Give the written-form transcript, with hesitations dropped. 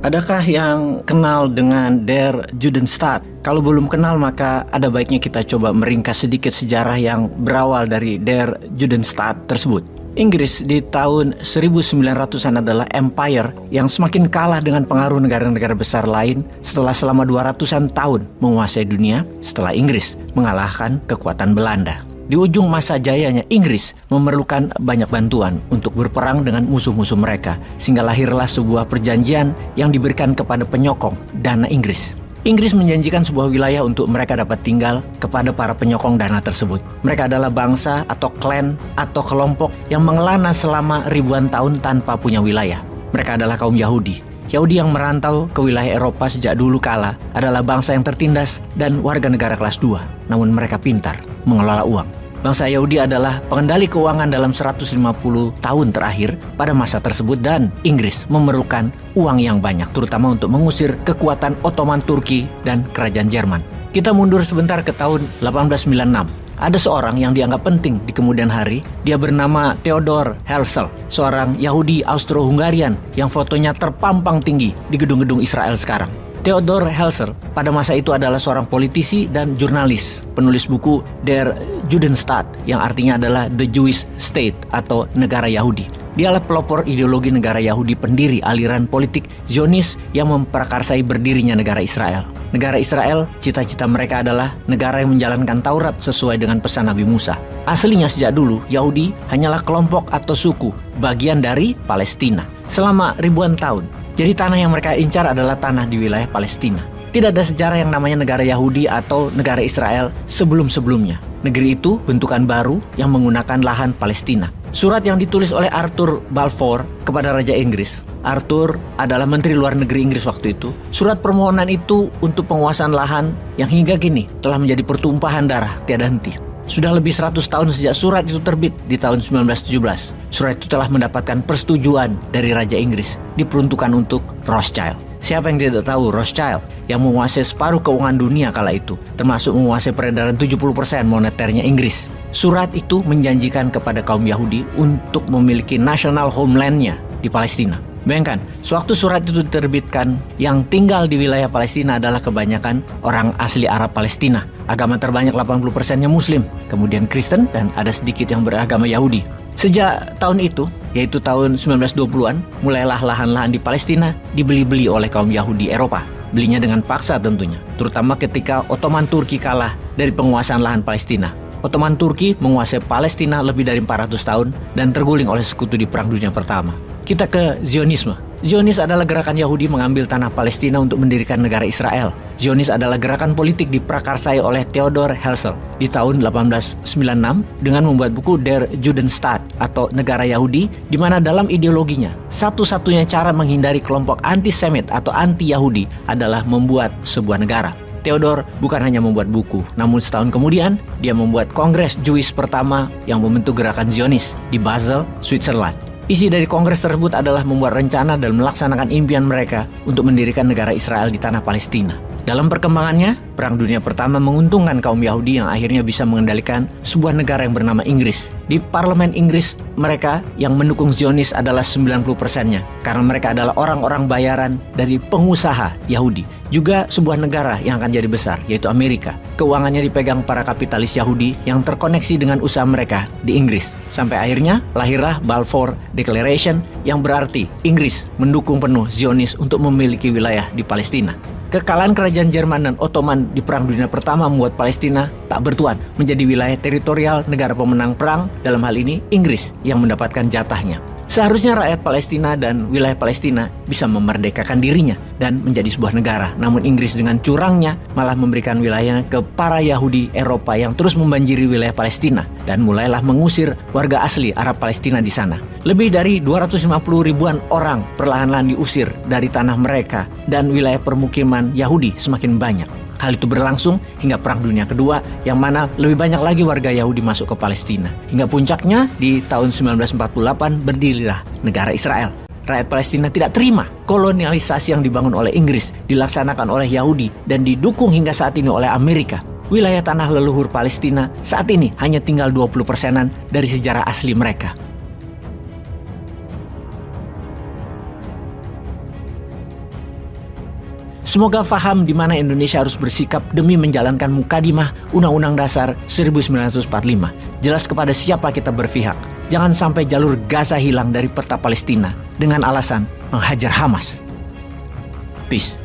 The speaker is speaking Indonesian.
Adakah yang kenal dengan Der Judenstaat? Kalau belum kenal maka ada baiknya kita coba meringkas sedikit sejarah yang berawal dari Der Judenstaat tersebut. Inggris di tahun 1900-an adalah empire yang semakin kalah dengan pengaruh negara-negara besar lain setelah selama 200-an tahun menguasai dunia setelah Inggris mengalahkan kekuatan Belanda. Di ujung masa jayanya, Inggris memerlukan banyak bantuan untuk berperang dengan musuh-musuh mereka, sehingga lahirlah sebuah perjanjian yang diberikan kepada penyokong dana Inggris. Inggris menjanjikan sebuah wilayah untuk mereka dapat tinggal kepada para penyokong dana tersebut. Mereka adalah bangsa atau klan atau kelompok yang mengelana selama ribuan tahun tanpa punya wilayah. Mereka adalah kaum Yahudi. Yahudi yang merantau ke wilayah Eropa sejak dulu kala adalah bangsa yang tertindas dan warga negara kelas 2. Namun mereka pintar mengelola uang. Bangsa Yahudi adalah pengendali keuangan dalam 150 tahun terakhir pada masa tersebut, dan Inggris memerlukan uang yang banyak terutama untuk mengusir kekuatan Ottoman Turki dan kerajaan Jerman. Kita mundur sebentar ke tahun 1896. Ada seorang yang dianggap penting di kemudian hari. Dia bernama Theodor Herzl, seorang Yahudi Austro-Hungarian yang fotonya terpampang tinggi di gedung-gedung Israel sekarang. Theodor Herzl pada masa itu adalah seorang politisi dan jurnalis, penulis buku Der Judenstaat yang artinya adalah The Jewish State atau negara Yahudi. Dialah pelopor ideologi negara Yahudi, pendiri aliran politik Zionis yang memprakarsai berdirinya negara Israel. Negara Israel, cita-cita mereka adalah negara yang menjalankan Taurat sesuai dengan pesan Nabi Musa. Aslinya sejak dulu, Yahudi hanyalah kelompok atau suku, bagian dari Palestina. Selama ribuan tahun, jadi tanah yang mereka incar adalah tanah di wilayah Palestina. Tidak ada sejarah yang namanya negara Yahudi atau negara Israel sebelum-sebelumnya. Negeri itu bentukan baru yang menggunakan lahan Palestina. Surat yang ditulis oleh Arthur Balfour kepada Raja Inggris. Arthur adalah Menteri Luar Negeri Inggris waktu itu. Surat permohonan itu untuk penguasaan lahan yang hingga kini telah menjadi pertumpahan darah tiada henti. Sudah lebih 100 tahun sejak surat itu terbit di tahun 1917. Surat itu telah mendapatkan persetujuan dari Raja Inggris, diperuntukkan untuk Rothschild. Siapa yang tidak tahu Rothschild yang menguasai separuh keuangan dunia kala itu, termasuk menguasai peredaran 70% moneternya Inggris. Surat itu menjanjikan kepada kaum Yahudi untuk memiliki national homeland-nya di Palestina. Bayangkan, sewaktu surat itu diterbitkan, yang tinggal di wilayah Palestina adalah kebanyakan orang asli Arab Palestina. Agama terbanyak 80%-nya Muslim, kemudian Kristen, dan ada sedikit yang beragama Yahudi. Sejak tahun itu, yaitu tahun 1920-an, mulailah lahan-lahan di Palestina dibeli-beli oleh kaum Yahudi Eropa. Belinya dengan paksa tentunya, terutama ketika Ottoman Turki kalah dari penguasaan lahan Palestina. Ottoman Turki menguasai Palestina lebih dari 400 tahun dan terguling oleh sekutu di Perang Dunia Pertama. Kita ke Zionisme. Zionis adalah gerakan Yahudi mengambil tanah Palestina untuk mendirikan negara Israel. Zionis adalah gerakan politik diprakarsai oleh Theodor Herzl di tahun 1896 dengan membuat buku Der Judenstaat atau negara Yahudi, di mana dalam ideologinya satu-satunya cara menghindari kelompok anti-Semit atau anti-Yahudi adalah membuat sebuah negara. Theodor bukan hanya membuat buku, namun setahun kemudian dia membuat Kongres Jewish pertama yang membentuk gerakan Zionis di Basel, Switzerland. Isi dari kongres tersebut adalah membuat rencana dan melaksanakan impian mereka untuk mendirikan negara Israel di tanah Palestina. Dalam perkembangannya, Perang Dunia Pertama menguntungkan kaum Yahudi yang akhirnya bisa mengendalikan sebuah negara yang bernama Inggris. Di parlemen Inggris, mereka yang mendukung Zionis adalah 90%-nya, karena mereka adalah orang-orang bayaran dari pengusaha Yahudi. Juga sebuah negara yang akan jadi besar, yaitu Amerika. Keuangannya dipegang para kapitalis Yahudi yang terkoneksi dengan usaha mereka di Inggris. Sampai akhirnya lahirlah Balfour Declaration yang berarti Inggris mendukung penuh Zionis untuk memiliki wilayah di Palestina. Kekalahan kerajaan Jerman dan Ottoman di Perang Dunia Pertama membuat Palestina tak bertuan menjadi wilayah teritorial negara pemenang perang, dalam hal ini Inggris yang mendapatkan jatahnya. Seharusnya rakyat Palestina dan wilayah Palestina bisa memerdekakan dirinya dan menjadi sebuah negara. Namun Inggris dengan curangnya malah memberikan wilayahnya ke para Yahudi Eropa yang terus membanjiri wilayah Palestina, dan mulailah mengusir warga asli Arab Palestina di sana. Lebih dari 250 ribuan orang perlahan-lahan diusir dari tanah mereka, dan wilayah permukiman Yahudi semakin banyak. Hal itu berlangsung hingga Perang Dunia Kedua, yang mana lebih banyak lagi warga Yahudi masuk ke Palestina. Hingga puncaknya di tahun 1948 berdirilah negara Israel. Rakyat Palestina tidak terima kolonialisasi yang dibangun oleh Inggris dilaksanakan oleh Yahudi dan didukung hingga saat ini oleh Amerika. Wilayah tanah leluhur Palestina saat ini hanya tinggal 20%-an dari sejarah asli mereka. Semoga faham di mana Indonesia harus bersikap demi menjalankan Mukadimah Undang-Undang Dasar 1945. Jelas kepada siapa kita berpihak. Jangan sampai jalur Gaza hilang dari peta Palestina dengan alasan menghajar Hamas. Peace.